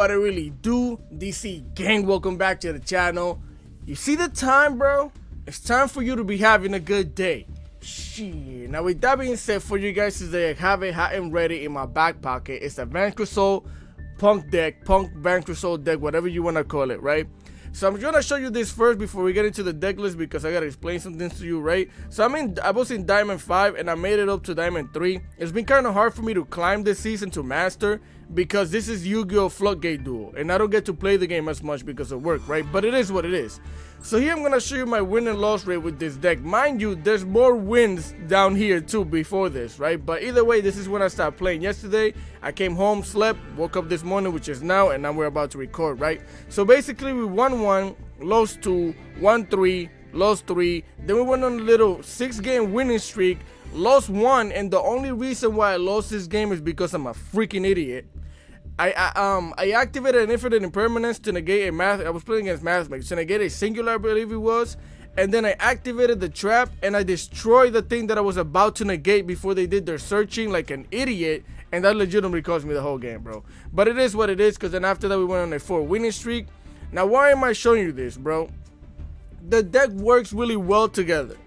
what I really do. DC gang, welcome back to the channel. You see the time, bro? It's time for you to be having a good day. Shit. Now with that being said, for you guys today, I have it hot and ready in my back pocket. It's a VANQUISH P.U.N.K deck, P.U.N.K VANQUISH deck, whatever you want to call it, right? So I'm gonna show you this first before we get into the deck list, because I gotta explain some things to you, right? So I was in Diamond 5 and I made it up to Diamond 3. It's been kind of hard for me to climb this season to Master, because this is Yu-Gi-Oh! Floodgate Duel, and I don't get to play the game as much because of work, right? But it is what it is. So here I'm gonna show you my win and loss rate with this deck. Mind you, there's more wins down here too before this, right? But either way, this is when I started playing yesterday. I came home, slept, woke up this morning, which is now, and now we're about to record, right? So basically we won 1, lost 2, won 3, lost 3. Then we went on a little 6-game winning streak, lost 1, and the only reason why I lost this game is because I'm a freaking idiot. I activated an infinite impermanence to negate a math. I was playing against Mathmatics to negate a singular, I believe it was, and then I activated the trap and I destroyed the thing that I was about to negate before they did their searching like an idiot, and that legitimately cost me the whole game, bro. But it is what it is, because then after that we went on a 4 winning streak. Now why am I showing you this, bro? The deck works really well together,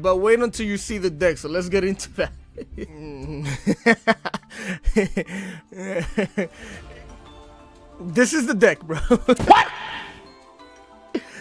but wait until you see the deck. So let's get into that. This is the deck, bro. What?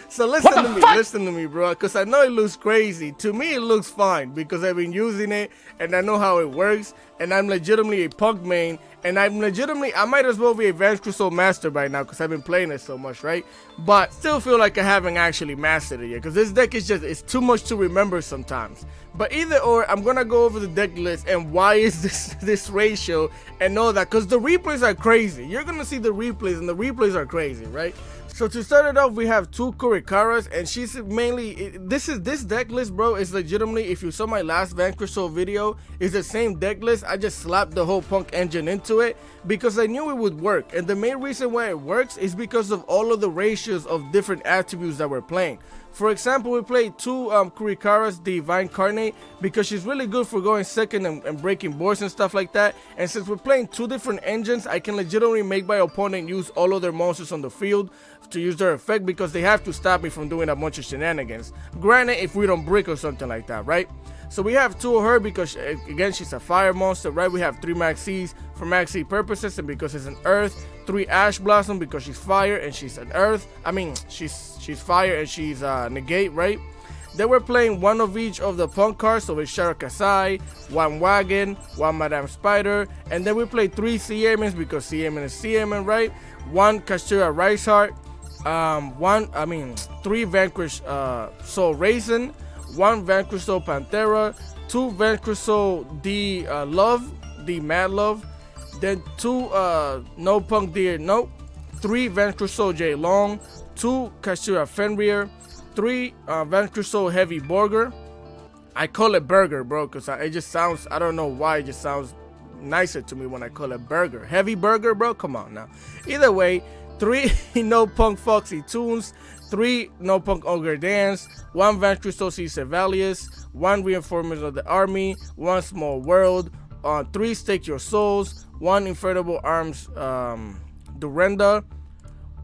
So listen to me, bro, because I know it looks crazy. To me, it looks fine because I've been using it and I know how it works, and I'm legitimately a P.U.N.K main, and I might as well be a VANQUISH master by now because I've been playing it so much, right? But still feel like I haven't actually mastered it yet, because this deck is just, it's too much to remember sometimes. But either or, I'm gonna go over the deck list and why is this ratio and all that, because the replays are crazy. You're gonna see the replays, and the replays are crazy, right? So to start it off, we have 2 Kurikaras, and she's mainly, this deck list, bro, is legitimately, if you saw my last VANQUISH video, is the same deck list. I just slapped the whole P.U.N.K engine into it because I knew it would work, and the main reason why it works is because of all of the ratios of different attributes that we're playing. For example, we played 2 Kurikaras, the Divine Incarnate, because she's really good for going second and breaking boards and stuff like that. And since we're playing 2 different engines, I can legitimately make my opponent use all of their monsters on the field to use their effect, because they have to stop me from doing a bunch of shenanigans. Granted, if we don't brick or something like that, right? So we have 2 of her because, again, she's a fire monster, right? We have 3 Maxis for Maxi purposes, and because it's an earth. 3 Ash Blossom because she's fire and she's an earth. I mean, she's fire and she's negate, right? Then we're playing 1 of each of the P.U.N.K cards, so it's Sharakasai, 1 Wagon, 1 Madame Spider, and then we play 3 Siemens because Siemen is Siemen, right? 1 Kashira Rice Heart, 3 VANQUISH Soul Raisin, 1 VANQUISH Soul Panthera, 2 VANQUISH Soul D Love, D Mad Love, then 2 No P.U.N.K Deer Nope, 3 VANQUISH Soul J Long, 2 Kashira Fenrir, 3 VANQUISH Soul Heavy Burger. I call it Burger, bro, because it just sounds, I don't know why, it just sounds nicer to me when I call it Burger. Heavy Burger, bro, come on now. Either way, 3 No P.U.N.K Foxy Tunes, 3 No P.U.N.K Ogre Dance, 1 VANQUISH Soul Caesar Valius, 1 Reinforcement of the Army, 1 Small World, 3 Stake Your Souls, 1 Inflatable Arms Durenda,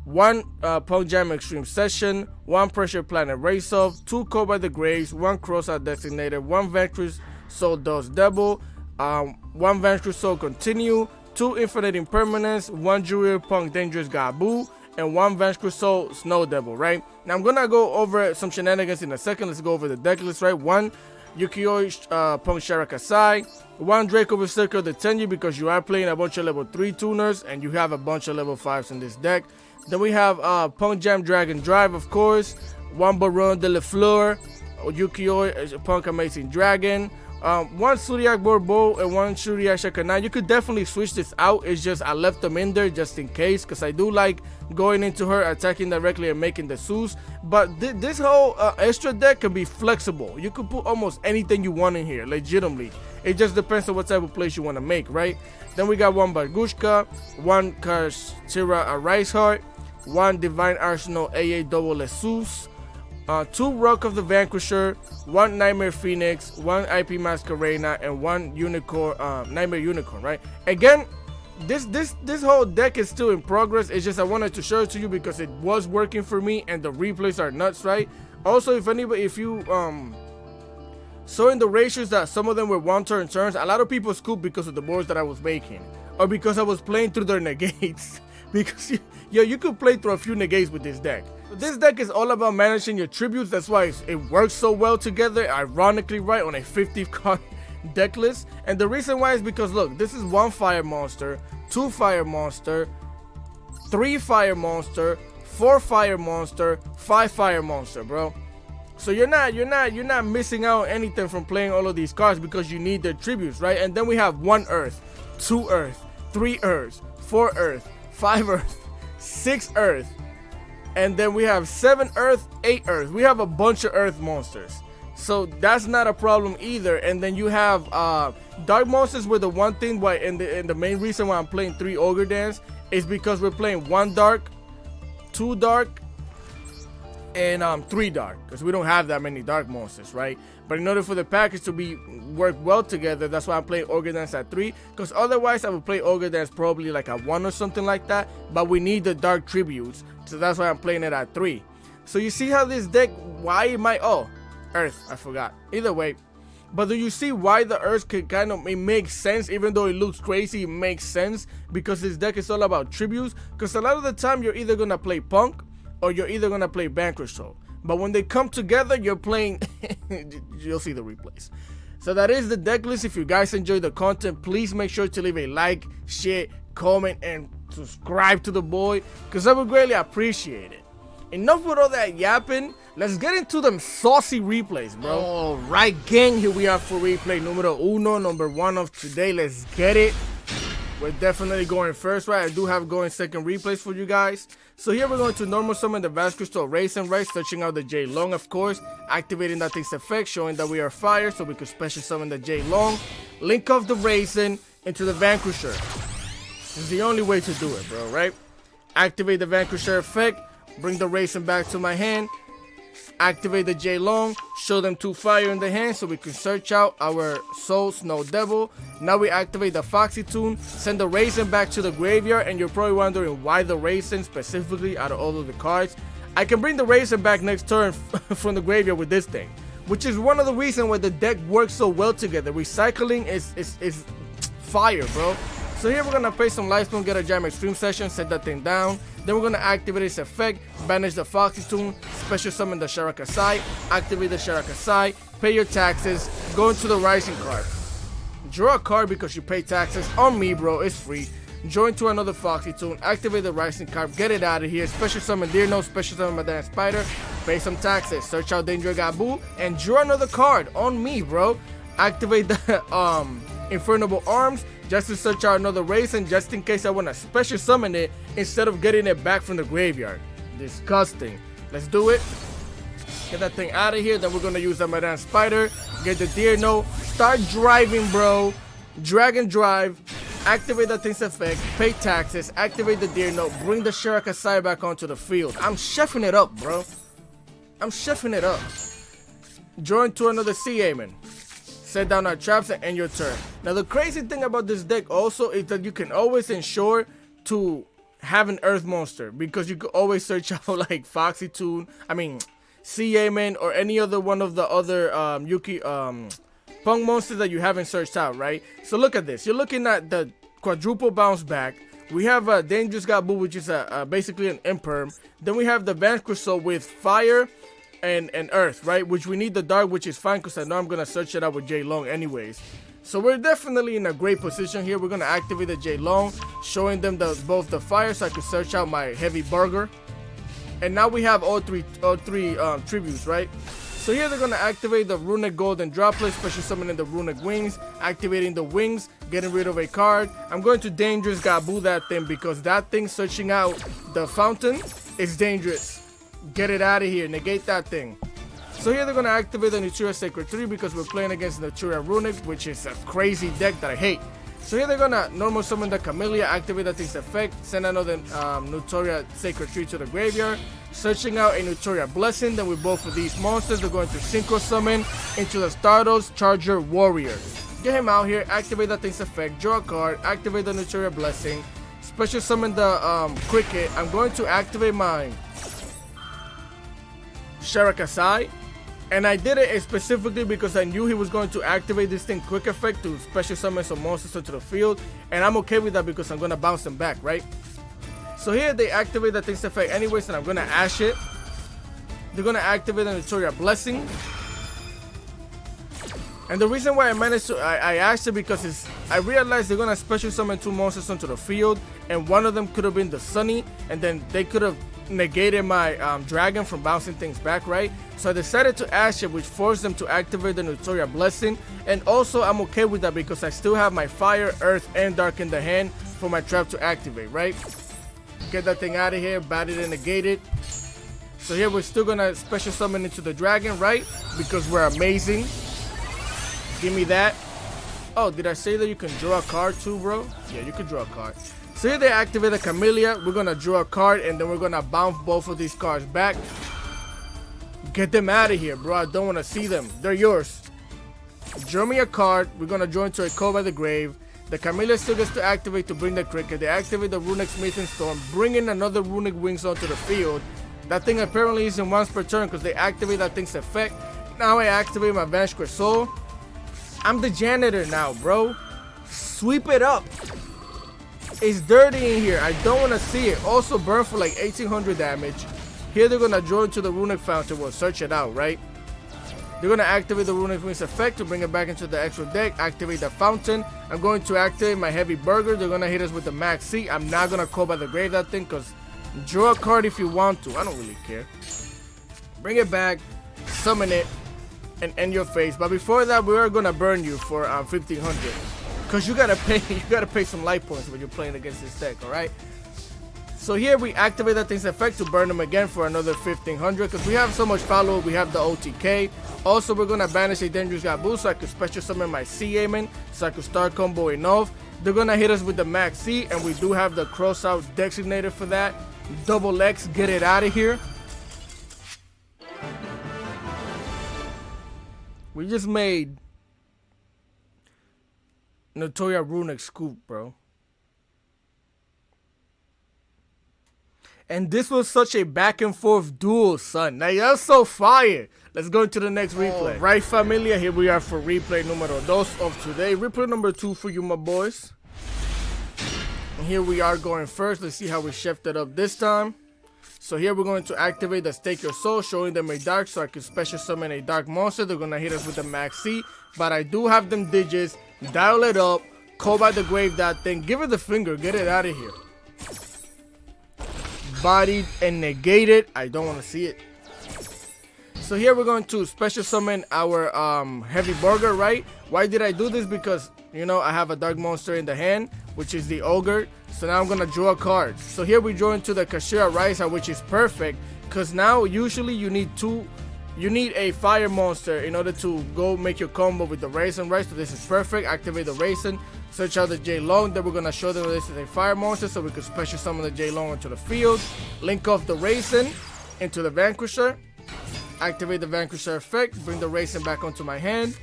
1 P.U.N.K Jam Extreme Session, 1 Pressure Planet Race Off, 2 Call by the Graves, 1 Crossout Designated, 1 VANQUISH Soul Dos Devil, 1 VANQUISH Soul Continue, 2 Infinite Impermanence, 1 Jewel P.U.N.K Dangerous Gabu, and 1 VANQUISH Soul Snow Devil, right? Now I'm gonna go over some shenanigans in a second. Let's go over the deck list, right? 1 Yukio P.U.N.K Sharakasai, 1 Draco Berserker the Tenyu, because you are playing a bunch of level 3 tuners and you have a bunch of level 5s in this deck. Then we have P.U.N.K Jam Dragon Drive, of course, 1 Baron de la Fleur, Yukio P.U.N.K Amazing Dragon, 1 Zodiac Borbo and 1 Shuriya Shakanai. You could definitely switch this out. It's just I left them in there just in case, because I do like going into her, attacking directly and making the Zeus. But this whole extra deck can be flexible. You could put almost anything you want in here, legitimately. It just depends on what type of place you want to make, right? Then we got 1 Bargushka, 1 Kashira Rice Heart, 1 Divine Arsenal AA Double Zeus, 2 Rock of the Vanquisher, 1 Nightmare Phoenix, 1 IP Masquerena, and 1 Unicorn, Nightmare Unicorn, right? Again, this whole deck is still in progress. It's just I wanted to show it to you because it was working for me and the replays are nuts, right? Also, if you saw in the ratios that some of them were one turn turns, a lot of people scooped because of the boards that I was making, or because I was playing through their negates. Because you could play through a few negates with this deck. This deck is all about managing your tributes. That's why it works so well together, ironically, right, on a 50 card deck list. And the reason why is because, look, this is 1 fire monster, 2 fire monster, 3 fire monster, 4 fire monster, 5 fire monster, bro. So you're not missing out anything from playing all of these cards because you need their tributes, right? And then we have 1 earth, 2 earth, 3 earths, 4 earth, 5 earth, 6 earth, and then we have 7 earth, 8 earth. We have a bunch of earth monsters, so that's not a problem either. And then you have dark monsters were the one thing why, and the main reason why I'm playing 3 ogre dance is because we're playing 1 dark, 2 dark, and 3 dark, because we don't have that many dark monsters, right? But in order for the package to work well together, that's why I'm playing Ogre Dance at 3, because otherwise I would play Ogre Dance probably like at 1 or something like that, but we need the dark tributes, so that's why I'm playing it at 3. So you see how this deck, why it might, oh, Earth, I forgot, either way. But do you see why the Earth could kind of, it makes sense, even though it looks crazy, it makes sense, because this deck is all about tributes, because a lot of the time you're either going to play Punk, or you're either going to play Vanquish. But when they come together, you're playing, you'll see the replays. So that is the deck list. If you guys enjoy the content, please make sure to leave a like, share, comment, and subscribe to the boy, because I would greatly appreciate it. Enough with all that yapping. Let's get into them saucy replays, bro. Alright, gang, here we are for replay numero uno, number 1 of today. Let's get it. We're definitely going first, right? I do have going second replays for you guys. So here we're going to normal summon the Vast Crystal Raisin, right? Searching out the J Long, of course. Activating that thing's effect, showing that we are fire, so we could special summon the J Long. Link off the Raisin into the Vanquisher. This is the only way to do it, bro, right? Activate the Vanquisher effect. Bring the Raisin back to my hand. Activate the J Long, show them 2 fire in the hand so we can search out our Soul Snow Devil. Now we activate the Foxy Tune, send the Raisin back to the graveyard, and you're probably wondering why the Raisin specifically out of all of the cards. I can bring the Raisin back next turn from the graveyard with this thing, which is one of the reasons why the deck works so well together. Recycling is fire, bro. So here we're gonna play some Lifestone, get a Jam Extreme session, set that thing down. Then we're gonna activate its effect, banish the Foxy Tune, special summon the Sharakasai, activate the Sharakasai, pay your taxes, go into the Rising card. Draw a card because you pay taxes on me, bro, it's free. Join to another Foxy Tune, activate the Rising card, get it out of here, special summon Deer No, special summon Madame Spider, pay some taxes, search out Danger Gabu, and draw another card on me, bro. Activate the Infernable Arms, just to search out another Raisin, just in case I want to special summon it instead of getting it back from the graveyard. Disgusting. Let's do it. Get that thing out of here. Then we're going to use the Madame Spider. Get the Deer No. Start driving, bro. Drag and drive. Activate that thing's effect. Pay taxes. Activate the Deer No. Bring the Sharakasai back onto the field. I'm chefing it up, bro. I'm chefing it up. Join to another Sea Amen. Set down our traps and end your turn. Now the crazy thing about this deck also is that you can always ensure to have an Earth monster, because you could always search out like Foxy Tune, Sea Amen, or any other one of the other Punk monsters that you haven't searched out, right? So look at this. You're looking at the quadruple bounce back. We have a Dangerous Gabu, which is basically an imperm. Then we have the Vanquish with fire and Earth, right? Which we need the dark, which is fine because I know I'm gonna search it out with J Long anyways. So we're definitely in a great position here. We're gonna activate the J Long, showing them both the fire, so I could search out my heavy burger. And now we have all three tributes, right? So here they're gonna activate the Runic Golden Droplet, special summoning the Runic Wings, activating the wings, getting rid of a card. I'm going to Dangerous Gabu that thing because that thing searching out the fountain is dangerous. Get it out of here, negate that thing. So here they're gonna activate the Naturia Sacred 3 because we're playing against Naturia Runic, which is a crazy deck that I hate. So here they're gonna normal summon the Camellia, activate that thing's effect, send another Naturia Sacred 3 to the graveyard, searching out a Naturia Blessing. Then with both of these monsters, they're going to synchro summon into the Stardust Charger Warrior. Get him out here, activate that thing's effect, draw a card, activate the Neuteria Blessing, special summon the Cricket. I'm going to activate my Shirakasai, and I did it specifically because I knew he was going to activate this thing quick effect to special summon some monsters into the field, and I'm okay with that because I'm going to bounce them back, right? So here they activate that thing's effect anyways, and I'm going to Ash it. They're going to activate the Neuteria Blessing. And the reason why I managed to, I asked it because I realized they're going to special summon 2 monsters onto the field, and one of them could have been the Sunny, and then they could have negated my dragon from bouncing things back, right? So I decided to Ash it, which forced them to activate the Neuteria Blessing, and also I'm okay with that because I still have my Fire, Earth, and Dark in the hand for my trap to activate, right? Get that thing out of here, bat it and negate it. So here we're still going to special summon into the dragon, right? Because we're amazing. Give me that. Oh, did I say that you can draw a card too, bro? Yeah, you can draw a card. So here they activate the Camellia. We're going to draw a card, and then we're going to bounce both of these cards back. Get them out of here, bro. I don't want to see them. They're yours. Draw me a card. We're going to draw into a Call by the Grave. The Camellia still gets to activate to bring the Cricket. They activate the Runic Smithing Storm, bring in another Runic Wings onto the field. That thing apparently isn't once per turn because they activate that thing's effect. Now I activate my Vanquish Soul. I'm the janitor now, bro. Sweep it up. It's dirty in here. I don't want to see it. Also burn for like 1800 damage. Here they're going to draw into the Runic Fountain. We'll search it out, right? They're going to activate the Runic Wings effect to bring it back into the extra deck. Activate the Fountain. I'm going to activate my Heavy Burger. They're going to hit us with the Max C. I'm not going to Call by the Grave that thing because draw a card if you want to. I don't really care. Bring it back. Summon it. And end your face. But before that, we are gonna burn you for 1500, because you gotta pay some life points when you're playing against this deck. All right, so here we activate that thing's effect to burn them again for another 1500, because we have so much follow. We have the OTK. Also, we're gonna banish a Dangerous Gabu so I could special summon my C-Aiming so I could start comboing off. They're gonna hit us with the Max C, and we do have the Cross Out designated for that. Double X, get it out of here. We just made Neuteria Runic Scoop, bro. And this was such a back and forth duel, son. Now, that's so fire. Let's go into the next replay. All right, familia, here we are for replay numero 2 of today. Replay number 2 for you, my boys. And here we are going first. Let's see how we shifted up this time. So here we're going to activate the Stake Your Soul, showing them a dark so I can special summon a dark monster. They're going to hit us with the Max C, but I do have them digits. Dial it up, Call by the Grave that thing, give it the finger, get it out of here. Bodied and negate it. I don't want to see it. So here we're going to special summon our Heavy Burger, right? Why did I do this? Because, you know, I have a dark monster in the hand, which is the Ogre. So now I'm going to draw a card. So here we draw into the Kashira Raisa, which is perfect. Because now usually you need a fire monster in order to go make your combo with the Raisin, right? So this is perfect. Activate the Raisin. Search out the J Long. Then we're going to show them this is a fire monster. So we can special summon the J Long into the field. Link off the Raisin into the Vanquisher. Activate the Vanquisher effect. Bring the Raisin back onto my hand.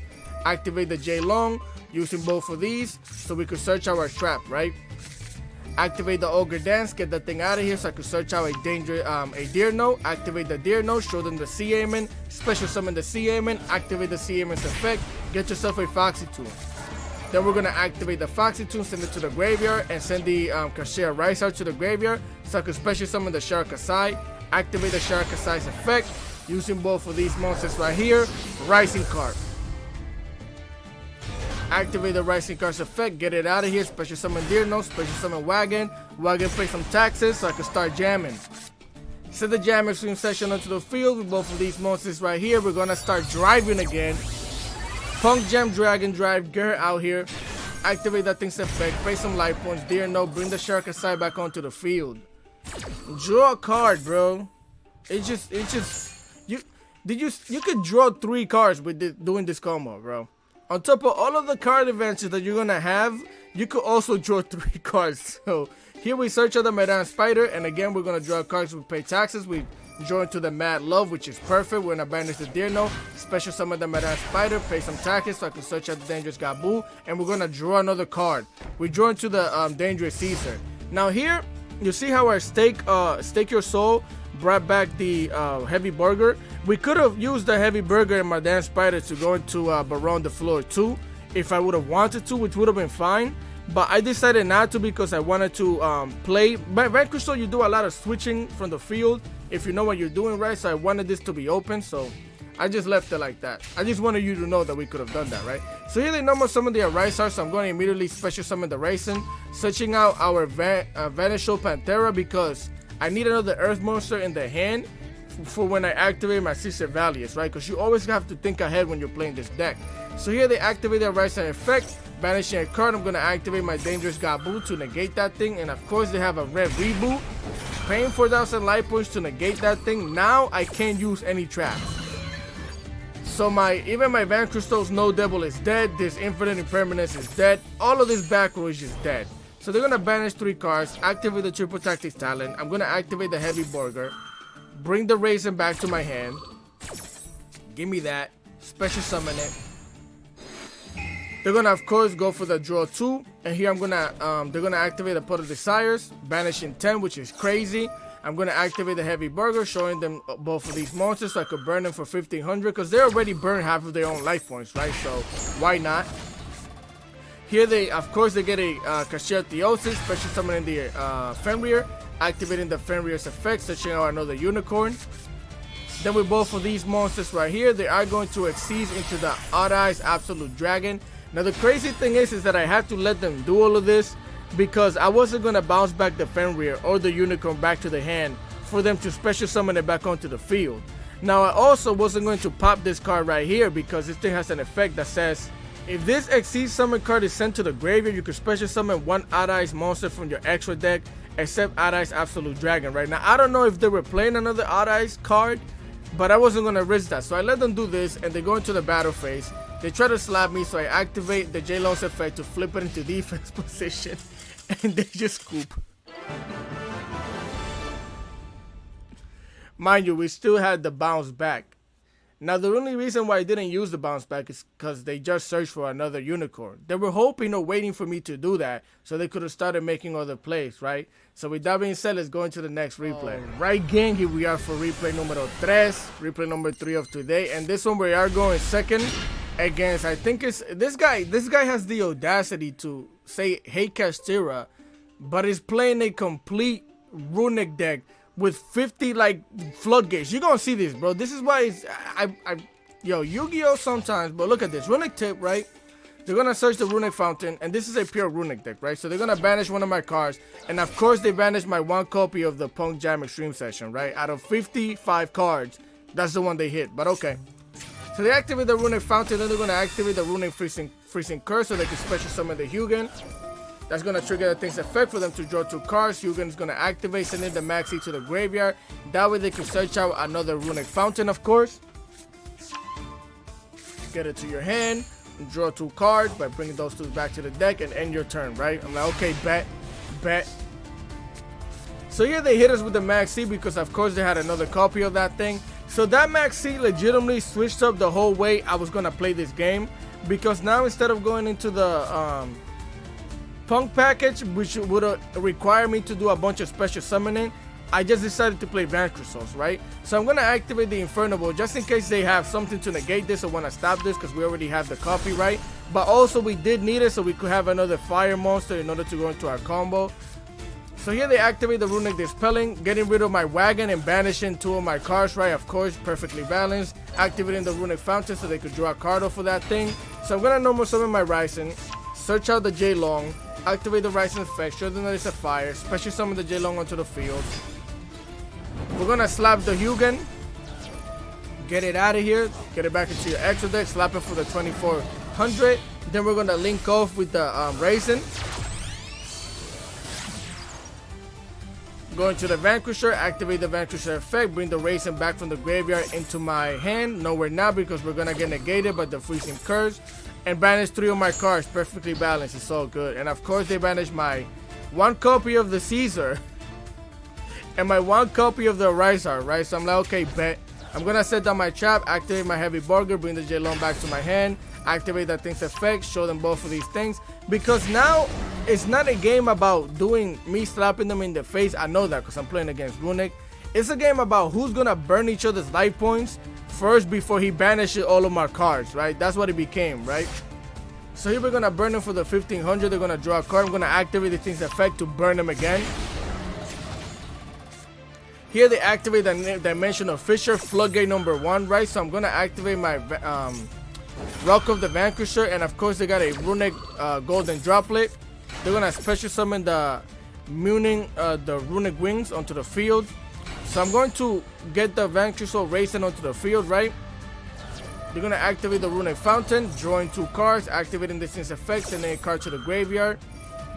Activate the J Long. Using both of these so we could search our trap, right? Activate the Ogre Dance, get that thing out of here so I could search out a Deer Note. Activate the Deer Note, show them the C-Aiming, special summon the C-Aiming, activate the C-Aiming's effect, get yourself a Foxy Tune. Then we're going to activate the Foxy Tune, send it to the graveyard, and send the Kashira Rice out to the graveyard so I could special summon the Shirakasai. Activate the Shirakasai's effect, using both of these monsters right here, Rising card. Activate the Rising Card's effect, get it out of here, special summon Deer Note, special summon Wagon, pay some taxes so I can start jamming. Send the Jammer Stream session onto the field with both of these monsters right here. We're gonna start driving again. Punk Jam, Dragon Drive, get her out here. Activate that thing's effect, pay some life points, Deer Note, bring the Shirakasai back onto the field. Draw a card, bro. You could draw 3 cards with doing this combo, bro. On top of all of the card advances that you're gonna have, you could also draw 3 cards. So here we search out the Medan Spider, and again we're gonna draw cards. We pay taxes. We Join to the Mad Love, which is perfect. We're gonna banish the Deer Note, special summon the Madame Spider, pay some taxes so I can search out the Dangerous Gabu, and we're gonna draw another card. We draw into the Dangerous Caesar. Now here, you see how our Stake Your Soul brought back the Heavy Burger. We could have used the Heavy Burger and Madame Spider to go into Baron the Floor too, if I would have wanted to, which would have been fine. But I decided not to because I wanted to play. But Vanquish Soul, you do a lot of switching from the field if you know what you're doing, right? So I wanted this to be open, so I just left it like that. I just wanted you to know that we could have done that, right? So here they normal summon the Arisar, so I'm going to immediately special summon the Raisin, searching out our Vanisho Panthera because I need another Earth monster in the hand for when I activate my Caesar Valius, right? Because you always have to think ahead when you're playing this deck. So here they activate the Arisar effect, banishing a card. I'm going to activate my Dangerous Gabu to negate that thing, and of course they have a red reboot, paying 4,000 life points to negate that thing. Now I can't use any traps. So even my Van Crystal's No Devil is dead, this Infinite Impermanence is dead, all of this back row is just dead. So they're going to banish 3 cards, activate the Triple Tactics Talent, I'm going to activate the Heavy Burger, bring the Raisin back to my hand, give me that, special summon it. They're going to of course go for the draw 2, and here they're going to activate the Pot of Desires, banishing 10, which is crazy. I'm going to activate the Heavy Burger, showing them both of these monsters so I could burn them for 1,500 because they already burned half of their own life points, right? So why not? Here of course they get a Cashier Theosis, special summoning the Fenrir, activating the Fenrir's effect, searching out another Unicorn. Then with both of these monsters right here, they are going to exceed into the Odd Eyes Absolute Dragon. Now the crazy thing is that I have to let them do all of this because I wasn't going to bounce back the Fenrir or the Unicorn back to the hand for them to special summon it back onto the field. Now I also wasn't going to pop this card right here because this thing has an effect that says if this Exceed Summon card is sent to the graveyard, you can special summon 1 Odd Eyes monster from your extra deck except Odd Eyes Absolute Dragon. Right now I don't know if they were playing another Odd Eyes card, but I wasn't going to risk that. So I let them do this and they go into the battle phase. They try to slap me, so I activate the J-Lone's effect to flip it into defense position, and they just scoop. Mind you, we still had the bounce back. Now, the only reason why I didn't use the bounce back is because they just searched for another Unicorn. They were hoping or waiting for me to do that, so they could have started making other plays, right? So with that being said, let's go into the next replay. Right, gang, here we are for replay numero 3, replay number 3 of today, and this one we are going second against, I think it's this guy has the audacity to say hey Castira, but is playing a complete runic deck with 50 like floodgates. You're gonna see this, bro. This is why it's yo, Yu-Gi-Oh sometimes, but look at this runic tip, right? They're gonna search the runic fountain, and this is a pure runic deck, right? So they're gonna banish one of my cards, and of course they banish my 1 copy of the Punk Jam Extreme Session, right? Out of 55 cards, that's the one they hit, but okay. So they activate the Runic Fountain, then they're going to activate the Runic Freezing Curse so they can special summon the Hugin. That's going to trigger the thing's effect for them to draw 2 cards. Hugin is going to activate, sending the Maxi to the graveyard. That way they can search out another Runic Fountain, of course. Get it to your hand, and draw 2 cards by bringing those 2 back to the deck and end your turn, right? I'm like, okay, bet. So here they hit us with the Maxi because of course they had another copy of that thing. So that Maxi legitimately switched up the whole way I was gonna play this game, because now instead of going into the Punk package, which would require me to do a bunch of special summoning, I just decided to play Vanquish Souls, right? So I'm gonna activate the Inferno Ball just in case they have something to negate this or wanna stop this, because we already have the copy, right? But also we did need it so we could have another fire monster in order to go into our combo. So here they activate the Runic Dispelling, getting rid of my wagon and banishing 2 of my cards, right? Of course, perfectly balanced. Activating the Runic Fountain so they could draw a card off of that thing. So I'm gonna normal summon my Ryzen, search out the J-Long, activate the Ryzen effect, show them that it's a fire, special summon the J-Long onto the field. We're gonna slap the Hugin, get it out of here, get it back into your extra deck, slap it for the 2400. Then we're gonna link off with the Raisin. Go into the Vanquisher, activate the Vanquisher effect, bring the Raisin back from the graveyard into my hand. No, we're not, because we're gonna get negated by the Freezing Curse. And banish 3 of my cards, perfectly balanced. It's all good. And of course they banish my 1 copy of the Caesar and my 1 copy of the Rise Heart, right? So I'm like, okay, bet. I'm gonna set down my trap, activate my heavy burger, bring the J-Long back to my hand, activate that thing's effect, show them both of these things. Because now it's not a game about doing me slapping them in the face. I know that because I'm playing against Runic. It's a game about who's gonna burn each other's life points first before he banishes all of my cards, right? That's what it became, right? So here we're gonna burn them for the 1500. They're gonna draw a card. I'm gonna activate the thing's effect to burn them again. Here they activate the Dimension of Fisher, Floodgate number 1, right? So I'm gonna activate my Rock of the Vanquisher, and of course they got a Runic Golden Droplet. They're gonna special summon the the Runic Wings onto the field. So I'm going to get the Vanquisher racing onto the field, right? They're gonna activate the Runic Fountain, drawing 2 cards, activating this thing's effect, sending a card to the graveyard.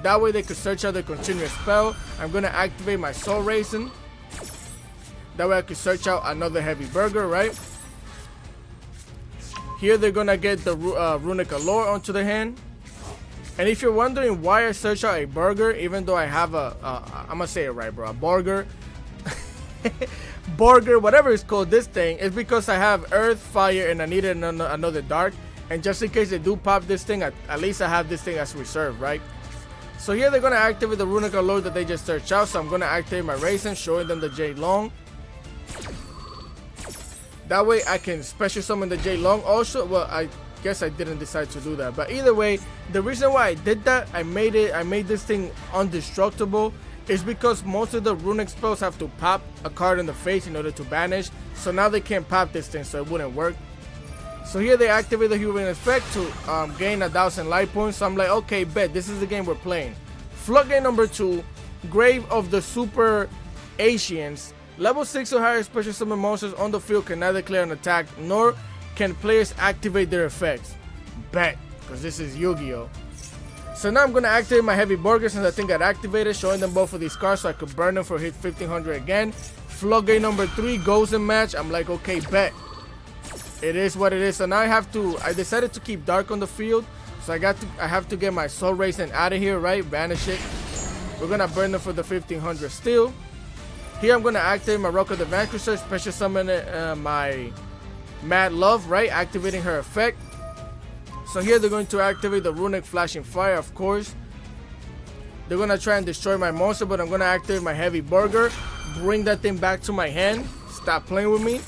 That way they could search out the continuous spell. I'm gonna activate my Soul Racing. That way I could search out another heavy burger, right? Here they're gonna get the Runic Allure onto the hand. And if you're wondering why I search out a burger, even though I have I'm gonna say it right, bro, a burger. Burger, whatever it's called, this thing, is because I have Earth, Fire, and I needed another Dark. And just in case they do pop this thing, at least I have this thing as reserve, right? So here they're gonna activate the Runic Allure that they just searched out. So I'm gonna activate my Racing, showing them the J-Long. That way I can special summon the J-Long also. Well, I guess I didn't decide to do that, but either way, the reason why I did that, I made this thing indestructible, is because most of the Runic spells have to pop a card in the face in order to banish. So now they can't pop this thing, so it wouldn't work. So here they activate the Human effect to gain 1000 life points. So I'm like, okay, bet, this is the game we're playing. Floodgate number 2, Grave of the Super Asians. Level 6 or higher special summon monsters on the field can neither declare an attack nor can players activate their effects. Bet, because this is Yu-Gi-Oh! So now I'm going to activate my heavy burger since I think got activated, showing them both of these cards so I could burn them for hit 1500 again. Floodgate number 3 goes in match. I'm like, okay, bet. It is what it is. So now I decided to keep Dark on the field. So I have to get my Soul Racing out of here, right? Banish it. We're going to burn them for the 1500 still. Here I'm going to activate my Rock of the Vanquisher, special summon my Mad Love, right? Activating her effect. So here they're going to activate the Runic Flashing Fire, of course. They're going to try and destroy my monster, but I'm going to activate my Heavy Burger. Bring that thing back to my hand. Stop playing with me.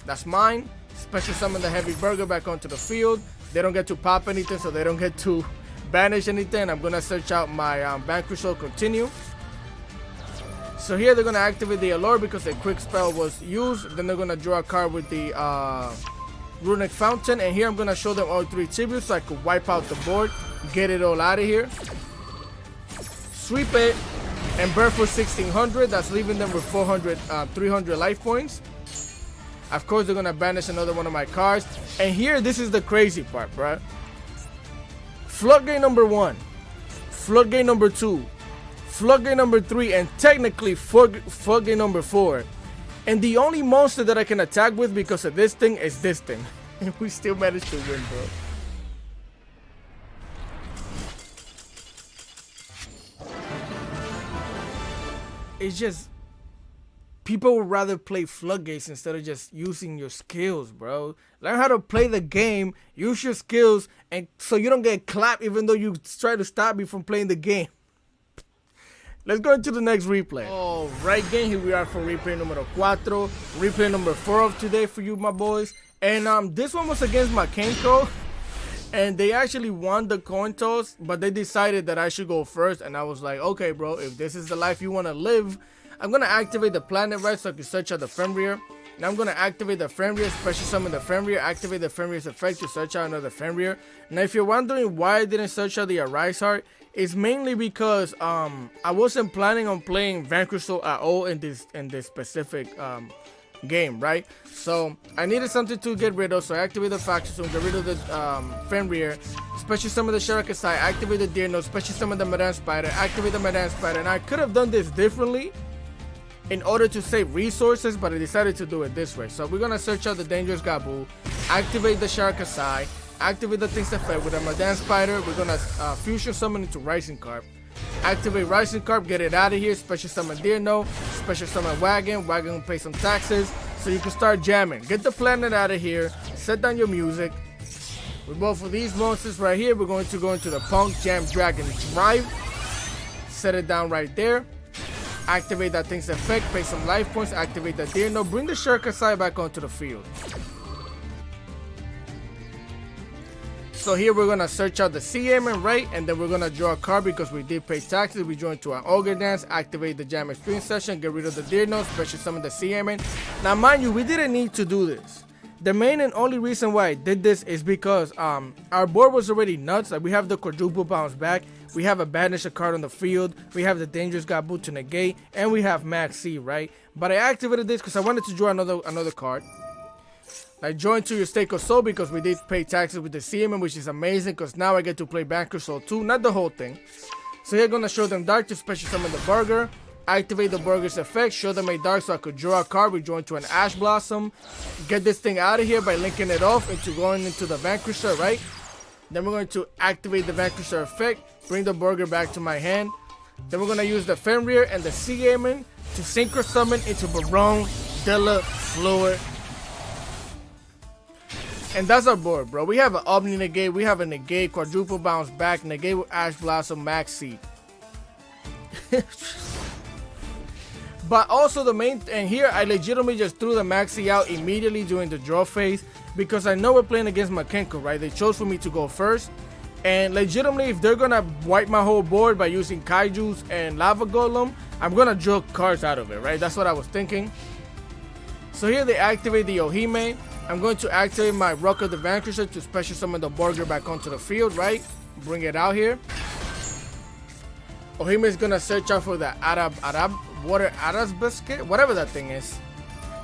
That's mine. Special summon the Heavy Burger back onto the field. They don't get to pop anything, so they don't get to banish anything. I'm going to search out my Vanquish Continue. So here they're going to activate the Allure because a quick spell was used. Then they're going to draw a card with the Runic Fountain. And here I'm going to show them all 3 tributes so I could wipe out the board. Get it all out of here. Sweep it and burn for 1600. That's leaving them with 300 life points. Of course, they're going to banish another one of my cards. And here, this is the crazy part, bro. Floodgate number 1. Floodgate number 2. Floodgate number 3, and technically Floodgate number 4. And the only monster that I can attack with because of this thing is this thing. And we still managed to win, bro. It's just, people would rather play Floodgates instead of just using your skills, bro. Learn how to play the game, use your skills, and so you don't get clapped even though you try to stop me from playing the game. Let's go into the next replay. Alright, gang, here we are for replay numero 4. Replay number 4 of today for you, my boys. And this one was against my P.U.N.K. And they actually won the coin toss, but they decided that I should go first. And I was like, okay, bro, if this is the life you want to live, I'm going to activate the planet right so I can search out the Fenrir. Now I'm going to activate the Fenrir, special summon the Fenrir, activate the Fenrir's effect to search out another Fenrir. Now if you're wondering why I didn't search out the Arise Heart, it's mainly because I wasn't planning on playing Vanquish at all in this specific game, right? So I needed something to get rid of, so I activated the Faction Zone, get rid of the Fenrir, special summon the Sharakasai, activate the Deer Nose, special summon the Madame Spider, activate the Madame Spider. And I could have done this differently in order to save resources, but I decided to do it this way. So we're gonna search out the Dangerous Gabu, activate the Sharakasai, activate the thing's effect with a Madame Spider. We're gonna fusion summon into Rising Carp. Activate Rising Carp, get it out of here. Special summon Dino, special summon Wagon. Wagon will pay some taxes, so you can start jamming. Get the planet out of here. Set down your music. With both of these monsters right here, we're going to go into the Punk Jam Dragon Drive. Set it down right there. Activate that thing's effect. Pay some life points. Activate the Dino. Bring the Shurikasai back onto the field. So here we're gonna search out the Sea Airman, right? And then we're gonna draw a card because we did pay taxes. We joined to an Ogre Dance, activate the Jam Extreme session, get rid of the Dino, special summon the Sea Airman. Now mind you, we didn't need to do this. The main and only reason why I did this is because our board was already nuts. Like, we have the quadruple bounce back, we have a banish a card on the field, we have the Dangerous Gabu to negate, and we have Max C, right? But I activated this because I wanted to draw another card. I joined to your Stake of Soul because we did pay taxes with the CMN, which is amazing because now I get to play Vanquish Soul 2, not the whole thing. So here, gonna show them Dark to special summon the Burger, activate the Burger's effect, show them a Dark so I could draw a card, rejoin to an Ash Blossom, get this thing out of here by linking it off into going into the Vanquisher, right? Then we're going to activate the Vanquisher effect, bring the Burger back to my hand. Then we're gonna use the Fenrir and the Sea Airman to Synchro Summon into Baron de la Fleur. And that's our board, bro. We have an Omni Negate, we have a Negate, Quadruple Bounce Back, Negate with Ash Blossom, Max Seed. But also the main, and here I legitimately just threw the Maxi out immediately during the draw phase because I know we're playing against Makenko, right? They chose for me to go first. And legitimately, if they're gonna wipe my whole board by using Kaijus and Lava Golem, I'm gonna draw cards out of it, right? That's what I was thinking. So here they activate the Ohime. I'm going to activate my Rock of the Vanquisher to special summon the Burger back onto the field, right? Bring it out here. Ohime is gonna search out for the Water Aras Biscuit, whatever that thing is.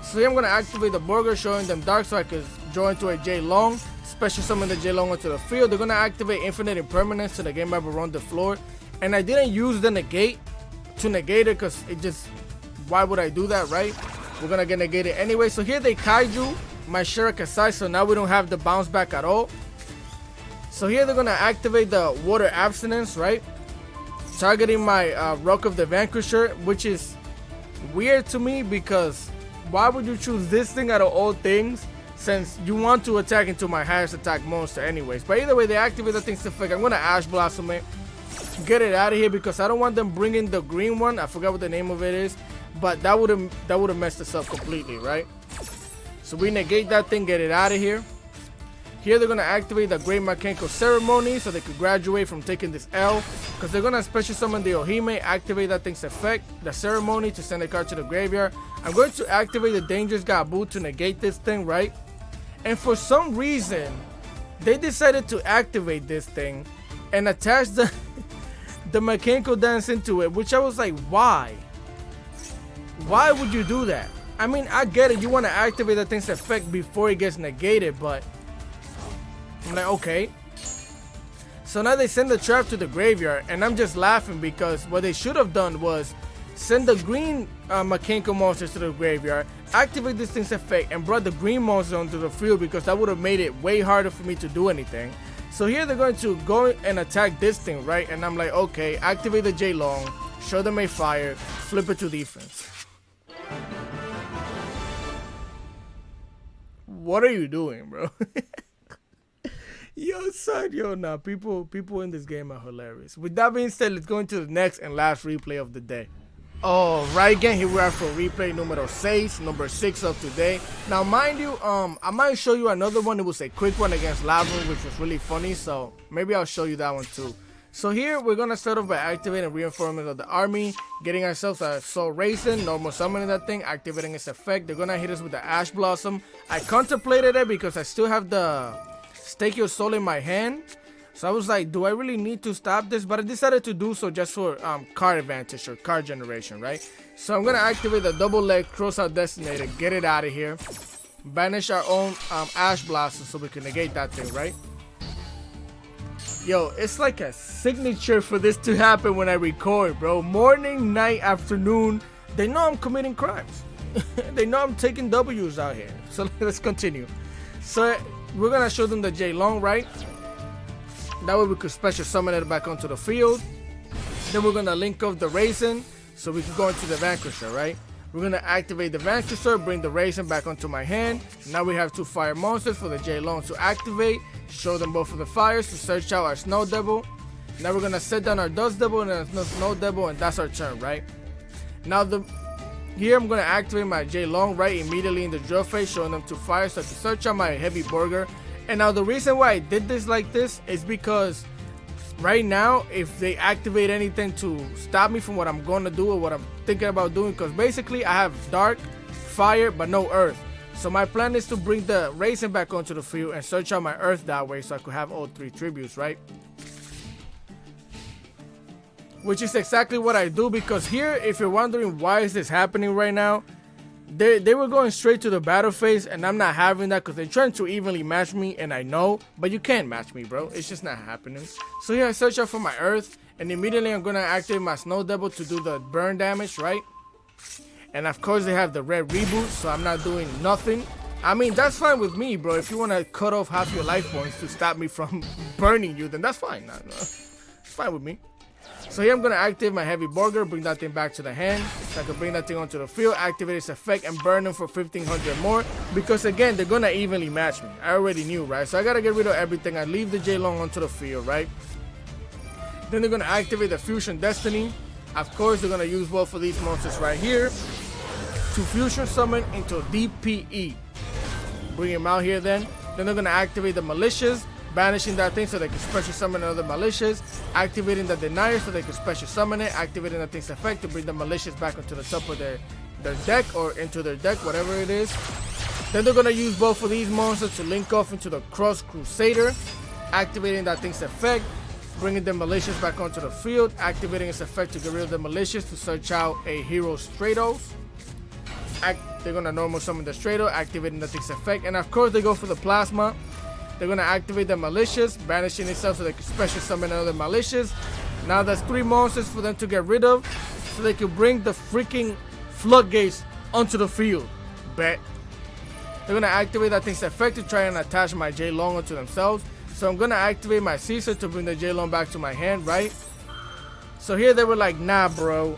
So here I'm gonna activate the Burger, showing them Dark so I could draw into a J Long, special summon the J Long onto the field. They're gonna activate Infinite Impermanence to the game by around the floor. And I didn't use the Negate to negate it because it just, why would I do that, right? We're gonna get negated anyway. So here they Kaiju my Shurikasai, so now we don't have the bounce back at all. So here they're gonna activate the Water Abstinence, right? Targeting my Rock of the Vanquisher, which is weird to me because why would you choose this thing out of all things since you want to attack into my highest attack monster anyways. But either way, they activate the thing's effect. I'm gonna Ash Blossom it, get it out of here because I don't want them bringing the green one. I forgot what the name of it is, but that would have messed us up completely, right? So we negate that thing, get it out of here. Here they're gonna activate the Great Makenko Ceremony so they could graduate from taking this L, because they're gonna special summon the Ohime, activate that thing's effect, the ceremony to send a card to the graveyard. I'm going to activate the Dangerous Gabu to negate this thing, right? And for some reason, they decided to activate this thing and attach the Makenko Dance into it, which I was like, why? Why would you do that? I mean, I get it, you want to activate that thing's effect before it gets negated, but I'm like, okay. So now they send the trap to the graveyard, and I'm just laughing because what they should have done was send the green Makenko monsters to the graveyard, activate this thing's effect, and brought the green monster onto the field because that would have made it way harder for me to do anything. So here they're going to go and attack this thing, right? And I'm like, okay, activate the J Long, show them a fire, flip it to defense. What are you doing, bro? Yo, son, yo, nah, people in this game are hilarious. With that being said, let's go into the next and last replay of the day. All right, again, here we are for replay number 6 of today. Now, mind you, I might show you another one. It was a quick one against Lava, which was really funny, so maybe I'll show you that one too. So here, we're going to start off by activating reinforcement of the army, getting ourselves a Soul Raisin, normal summoning that thing, activating its effect. They're going to hit us with the Ash Blossom. I contemplated it because I still have the Stake Your Soul in my hand. So I was like, do I really need to stop this? But I decided to do so just for card advantage or card generation, right? So I'm going to activate the double leg Crossout Destinator, get it out of here. Banish our own Ash Blossom so we can negate that thing, right? Yo, it's like a signature for this to happen when I record, bro. Morning, night, afternoon. They know I'm committing crimes. They know I'm taking W's out here. So let's continue. So we're going to show them the J Long, right? That way we could special summon it back onto the field. Then we're gonna link up the Raisin so we can go into the Vanquisher, right? We're gonna activate the Vanquisher, bring the Raisin back onto my hand. Now we have 2 fire monsters for the J-Long to activate. Show them both of the fires to search out our Snow Devil. Now we're gonna set down our Dust Devil and our Snow Devil, and that's our turn, right? Now here I'm gonna activate my J-Long right immediately in the drill phase, showing them 2 fires so I can search out my Heavy Burger. And now the reason why I did this like this is because right now, if they activate anything to stop me from what I'm going to do or what I'm thinking about doing, because basically I have Dark, Fire, but no Earth. So my plan is to bring the Raisin back onto the field and search out my Earth that way so I could have all 3 tributes, right? Which is exactly what I do, because here, if you're wondering why is this happening right now, they were going straight to the battle phase, and I'm not having that because they're trying to evenly match me, and I know, but you can't match me, bro. It's just not happening. So here I search out for my Earth, and immediately I'm gonna activate my Snow Devil to do the burn damage, right? And of course they have the red reboot, so I'm not doing nothing. I mean, that's fine with me, bro. If you want to cut off half your life points to stop me from burning you, then that's fine. No, it's fine with me. So here I'm going to activate my Heavy Burger, bring that thing back to the hand, so I can bring that thing onto the field, activate its effect, and burn them for 1500 more. Because again, they're going to evenly match me. I already knew, right? So I got to get rid of everything. I leave the J-Long onto the field, right? Then they're going to activate the Fusion Destiny. Of course, they're going to use both of these monsters right here to Fusion Summon into DPE. Bring him out here then. Then they're going to activate the Malicious, banishing that thing so they can special summon another Malicious, activating the Denier so they can special summon it, activating that thing's effect to bring the Malicious back onto the top of their deck or into their deck, whatever it is. Then they're going to use both of these monsters to link off into the Cross Crusader, activating that thing's effect, bringing the Malicious back onto the field, activating its effect to get rid of the Malicious to search out a Hero Stratos. They're going to normal summon the Strato, activating the thing's effect, and of course they go for the Plasma. They're going to activate the Malicious, banishing itself so they can special summon another Malicious. Now that's 3 monsters for them to get rid of, so they can bring the freaking Floodgates onto the field. Bet. They're going to activate that thing's effect to try and attach my J-Long onto themselves. So I'm going to activate my Caesar to bring the J-Long back to my hand, right? So here they were like, nah, bro.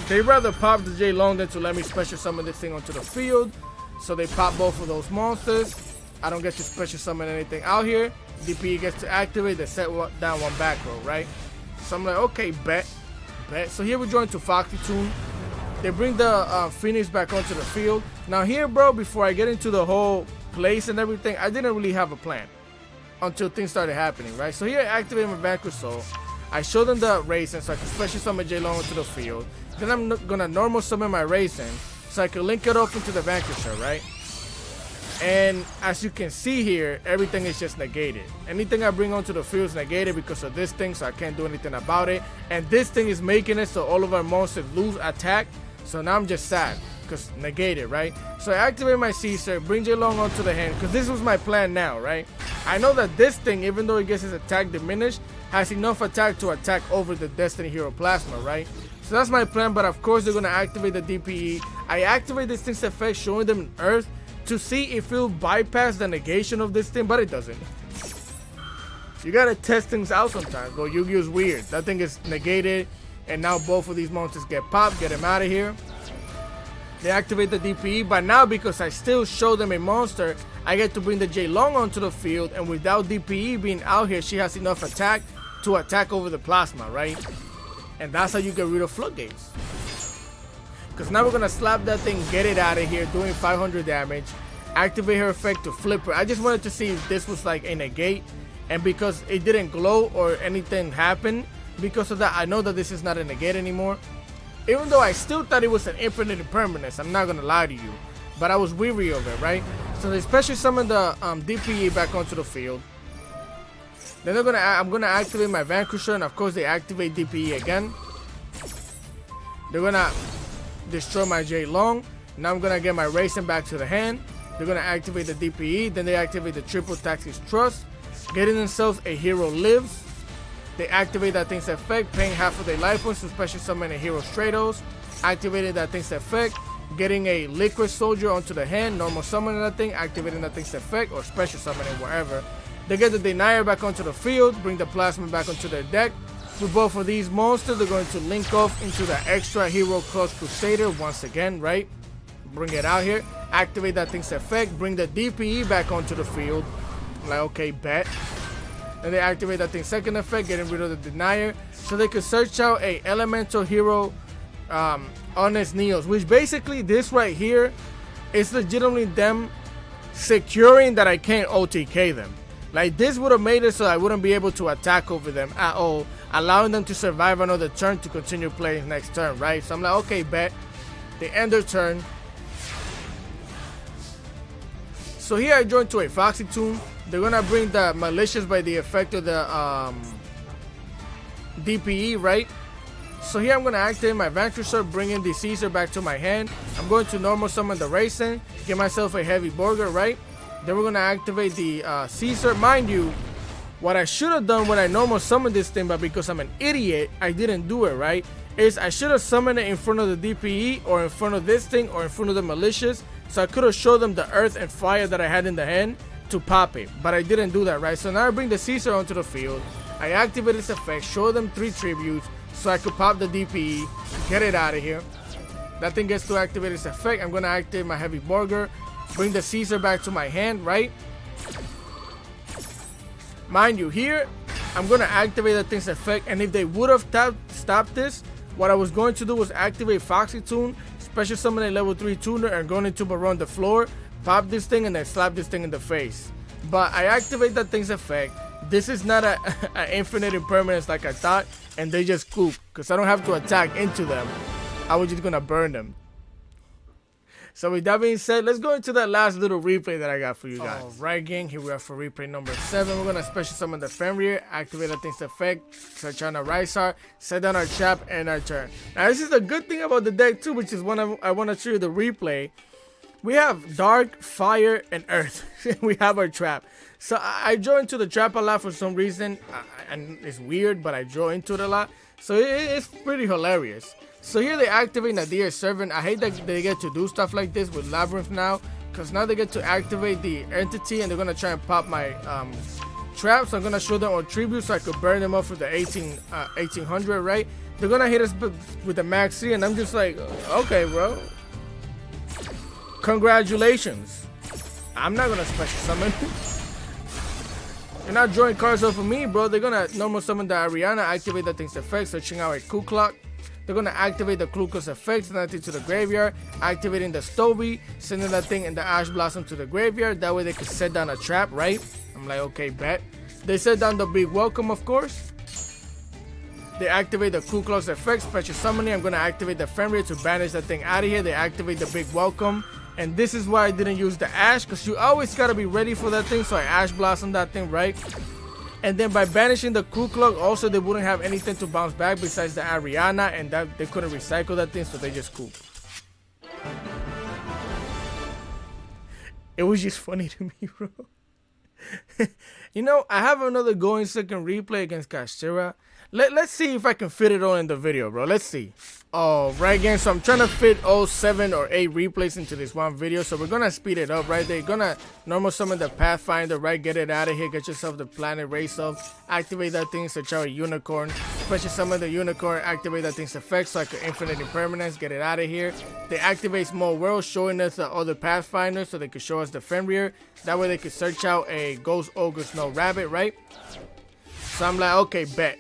They'd rather pop the J-Long than to let me special summon this thing onto the field. So they pop both of those monsters. I don't get to special summon anything out here. DPE gets to activate the set down 1 back row, right? So I'm like, okay, bet. So here we join to Foxy Tune. They bring the Phoenix back onto the field. Now here, bro, before I get into the whole place and everything, I didn't really have a plan until things started happening, right? So here I activate my Vanquish Soul. I show them the Raisin so I can special summon J-Long onto the field. Then I'm gonna normal summon my Raisin so I can link it up into the Vanquisher, right? And as you can see here, everything is just negated. Anything I bring onto the field is negated because of this thing, so I can't do anything about it. And this thing is making it so all of our monsters lose attack. So now I'm just sad because negated, right? So I activate my Caesar, bring J-Long onto the hand because this was my plan now, right? I know that this thing, even though it gets its attack diminished, has enough attack to attack over the Destiny Hero Plasma, right? So that's my plan, but of course they're going to activate the DPE. I activate this thing's effect, showing them Earth, to see if it'll bypass the negation of this thing, but it doesn't. You gotta test things out sometimes, bro. Yu-Gi-Oh's weird. That thing is negated, and now both of these monsters get popped. Get them out of here. They activate the DPE, but now because I still show them a monster, I get to bring the J-Long onto the field, and without DPE being out here, she has enough attack to attack over the Plasma, right? And that's how you get rid of Floodgates. Because now we're going to slap that thing, get it out of here, doing 500 damage. Activate her effect to flip her. I just wanted to see if this was like a negate. And because it didn't glow or anything happened, because of that, I know that this is not a negate anymore. Even though I still thought it was an infinite impermanence, I'm not going to lie to you. But I was weary of it, right? So they special summon the DPE back onto the field. Then I'm going to activate my Vanquisher, and of course they activate DPE again. They're going to destroy my J-Long. Now I'm gonna get my Raisin back to the hand. They're gonna activate the DPE. Then they activate the Triple Taxis Trust, getting themselves a Hero Lives. They activate that thing's effect, paying half of their life points to special summon a Hero Stratos. Activating that thing's effect, getting a Liquid Soldier onto the hand, normal summoning that thing, activating that thing's effect, or special summoning, wherever. They get the Denier back onto the field, bring the Plasma back onto their deck, with both of these monsters, they're going to link off into the extra hero cross crusader once again, right? Bring it out here, activate that thing's effect, bring the DPE back onto the field. I'm like, okay, bet. Then they activate that thing's second effect, getting rid of the denier, so they could search out a elemental hero, Honest Neos, which basically this right here is legitimately them securing that I can't OTK them. Like, this would have made it so I wouldn't be able to attack over them at all, allowing them to survive another turn to continue playing next turn, right? So I'm like, okay, bet. They end their turn. So here I joined to a Foxy Tomb. They're gonna bring the malicious by the effect of the DPE, right? So here I'm gonna activate my Vanquisher, bringing the Caesar back to my hand. I'm going to normal summon the Raisin, get myself a heavy burger, right? Then we're gonna activate the Caesar. Mind you, what I should have done when I normal summoned this thing, but because I'm an idiot, I didn't do it, right? Is I should have summoned it in front of the DPE or in front of this thing or in front of the malicious, so I could have showed them the earth and fire that I had in the hand to pop it, but I didn't do that, right? So now I bring the Caesar onto the field. I activate its effect, show them 3 tributes so I could pop the DPE, get it out of here. That thing gets to activate its effect. I'm gonna activate my heavy burger, bring the Caesar back to my hand, right? Mind you, here I'm gonna activate that thing's effect, and if they would have stopped this, what I was going to do was activate Foxy Tune, special summon a level 3 tuner, and going into around the floor, pop this thing, and then slap this thing in the face. But I activate that thing's effect. This is not an infinite impermanence like I thought, and they just coop, because I don't have to attack into them. I was just gonna burn them. So with that being said, let's go into that last little replay that I got for you guys. Alright, gang, here we are for replay number 7. We're gonna special summon the Fenrir, activate that thing's effect, search on our Rysar, set down our trap, and our turn. Now this is the good thing about the deck too, which is when I want to show you the replay. We have dark, fire, and earth. We have our trap. So I draw into the trap a lot for some reason, and it's weird, but I draw into it a lot. So it's pretty hilarious. So here they activate Nadir Servant. I hate that they get to do stuff like this with Labyrinth now, because now they get to activate the entity, and they're going to try and pop my trap. So I'm going to show them on tribute so I could burn them up for the 1800, right? They're going to hit us with the Max C, and I'm just like, okay, bro. Congratulations. I'm not going to special summon. You're not drawing cards off of me, bro. They're going to normal summon the Ariana, activate that thing's effect, searching out a Ku Clock. They're going to activate the Kluka's effect, send that thing to the graveyard, activating the Stovey, sending that thing in the Ash Blossom to the graveyard. That way they can set down a trap, right? I'm like, okay, bet. They set down the Big Welcome, of course. They activate the Ku Klux effect, special summoning. I'm going to activate the Fenrir to banish that thing out of here. They activate the Big Welcome. And this is why I didn't use the Ash, because you always got to be ready for that thing. So I Ash Blossom that thing, right? And then by banishing the Ku Klux, also they wouldn't have anything to bounce back besides the Ariana, and that they couldn't recycle that thing, so they just coop. It was just funny to me, bro. You know, I have another going second replay against Kashtira. Let's see if I can fit it all in the video, bro. Let's see. Oh, right, again. So I'm trying to fit all 7 or 8 replays into this one video. So we're gonna speed it up, right? They're gonna normal summon the Pathfinder, right? Get it out of here. Get yourself the Planet Race off. Activate that thing, search out a Unicorn. Special summon the Unicorn. Activate that thing's effect so I can infinite impermanence. Get it out of here. They activate Small World, showing us the other Pathfinder so they could show us the Fenrir. That way they could search out a Ghost Ogre Snow Rabbit, right? So I'm like, okay, bet.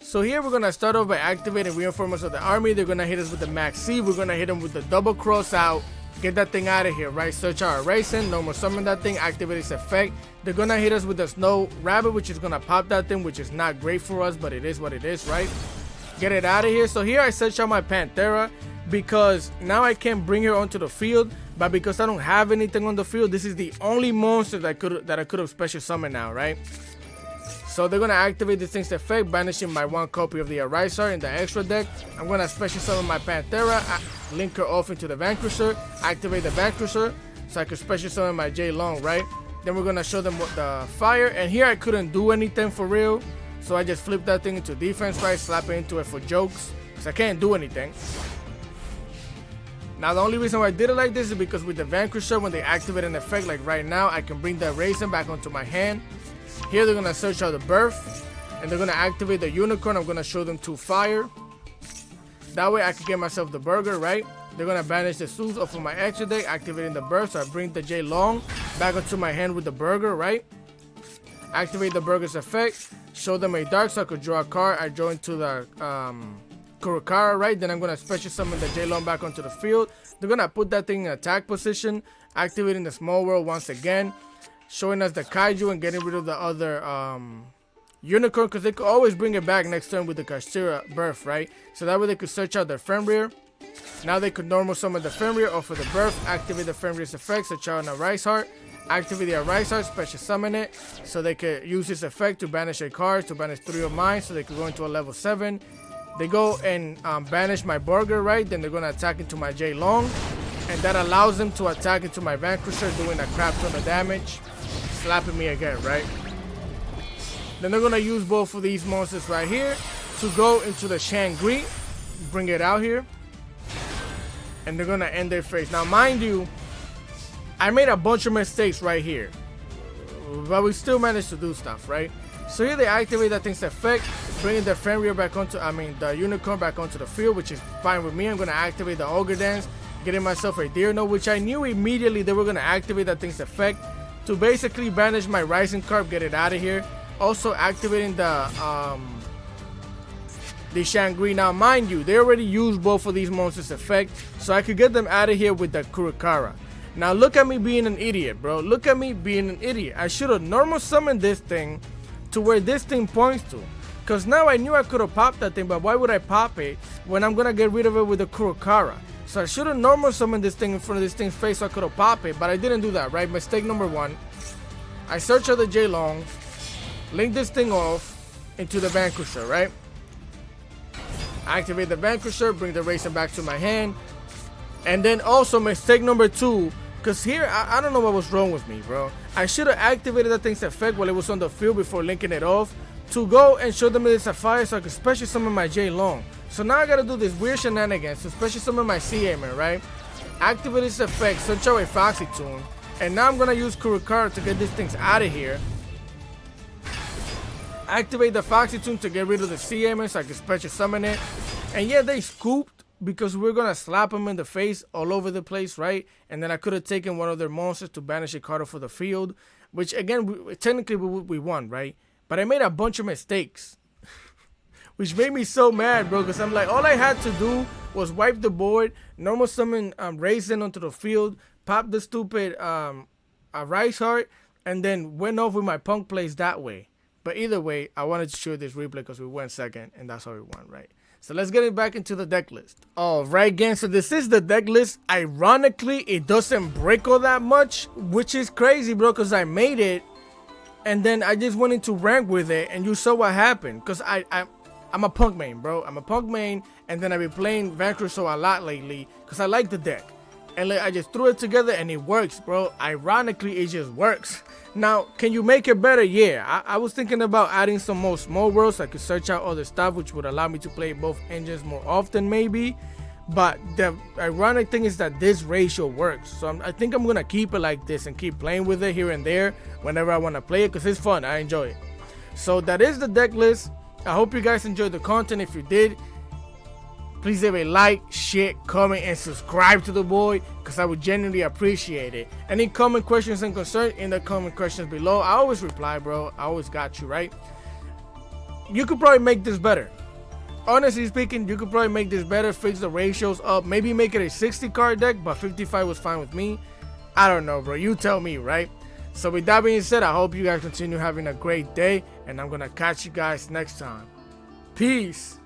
So here we're gonna start off by activating reinforcements of the army. They're gonna hit us with the Max C. We're gonna hit them with the double cross out. Get that thing out of here, right? Search our Racing, normal summon that thing, activate its effect. They're gonna hit us with the Snow Rabbit, which is gonna pop that thing, which is not great for us, but it is what it is, right? Get it out of here. So here I search out my Panthera, because now I can't bring her onto the field, but because I don't have anything on the field, this is the only monster that I could have special summoned now, right? So they're going to activate this thing's effect, banishing my 1 copy of the Arisar in the extra deck. I'm going to special summon my Panthera, link her off into the Vanquisher, activate the Vanquisher, so I can special summon my J Long, right? Then we're going to show them what the fire, and here I couldn't do anything for real, so I just flipped that thing into defense, right? Slap it into it for jokes, because I can't do anything. Now the only reason why I did it like this is because with the Vanquisher, when they activate an effect like right now, I can bring that Raisin back onto my hand. Here they're gonna search out the Birth, and they're gonna activate the unicorn. I'm gonna show them 2 fire. That way I can get myself the burger, right? They're gonna banish the Zeus off of my extra deck, activating the burst. So I bring the J Long back onto my hand with the burger, right? Activate the burger's effect. Show them a dark, so I could draw a card. I draw into the Kurokara, right? Then I'm gonna special summon the J Long back onto the field. They're gonna put that thing in attack position, activating the small world once again, showing us the Kaiju and getting rid of the other unicorn, because they could always bring it back next turn with the Kashtira birth, right? So that way they could search out their Fenrir. Now they could normal summon the Fenrir off of the birth, activate the Fenrir's effect, search out an Arise Heart, activate the Arise Heart, special summon it, so they could use this effect to banish a card, to banish 3 of mine, so they could go into a level 7. They go and banish my burger, right? Then they're gonna attack into my J Long, and that allows them to attack into my Vanquisher, doing a crap ton of damage, slapping me again, right? Then they're gonna use both of these monsters right here to go into the Shangri, bring it out here, and they're gonna end their phase. Now, mind you, I made a bunch of mistakes right here, but we still managed to do stuff, right? So here they activate that thing's effect, bringing the Fenrir back onto, the Unicorn back onto the field, which is fine with me. I'm gonna activate the Ogre Dance, getting myself a Deer Note, which I knew immediately they were gonna activate that thing's effect to basically banish my Rising Carp, get it out of here. Also activating the Shangri. Now, mind you, they already used both of these monsters' effect, so I could get them out of here with the Kurokara. Now, look at me being an idiot, bro. Look at me being an idiot. I should have normal summoned this thing to where this thing points to. Because now I knew I could have popped that thing, but why would I pop it when I'm going to get rid of it with the Kurokara? So I should have normal summoned this thing in front of this thing's face so I could have popped it, but I didn't do that, right? Mistake number 1. I search out the J Long, link this thing off into the Vanquisher, right? Activate the Vanquisher, bring the Raisin back to my hand. And then also mistake number 2, because here, I don't know what was wrong with me, bro. I should have activated that thing's effect while it was on the field before linking it off to go and show them it's a fire so I could special summon my J Long. So now I gotta do this weird shenanigans to special summon my C-Aimer, right? Activate this effect, search out a Foxy Tune. And now I'm gonna use Kurokara to get these things out of here. Activate the Foxy Tune to get rid of the C-Aimer so I can special summon it. And yeah, they scooped because we're gonna slap them in the face all over the place, right? And then I could have taken one of their monsters to banish a card for the field, which again, technically we won, right? But I made a bunch of mistakes, which made me so mad, bro, because I'm like, all I had to do was wipe the board, normal summon Raisin onto the field, pop the stupid Rice Heart, and then went off with my Punk plays that way. But either way, I wanted to show this replay because we went second, and that's how we won, right? So let's get it back into the deck list. Alright, gang, so this is the deck list. Ironically, it doesn't break all that much, which is crazy, bro, because I made it, and then I just went into rank with it, and you saw what happened. Because I'm a Punk main, bro. I'm a Punk main, and then I've been playing Vanquish a lot lately because I like the deck. And like, I just threw it together, and it works, bro. Ironically, it just works. Now, can you make it better? Yeah, I was thinking about adding some more small worlds so I could search out other stuff, which would allow me to play both engines more often, maybe. But the ironic thing is that this ratio works. So I think I'm going to keep it like this and keep playing with it here and there whenever I want to play it because it's fun. I enjoy it. So that is the deck list. I hope you guys enjoyed the content. If you did, please leave a like, share, comment, and subscribe to the boy because I would genuinely appreciate it. Any comment, questions, and concerns in the comment questions below. I always reply, bro. I always got you, right? You could probably make this better. Honestly speaking, you could probably make this better, fix the ratios up, maybe make it a 60 card deck, but 55 was fine with me. I don't know, bro. You tell me, right? So with that being said, I hope you guys continue having a great day, and I'm going to catch you guys next time. Peace.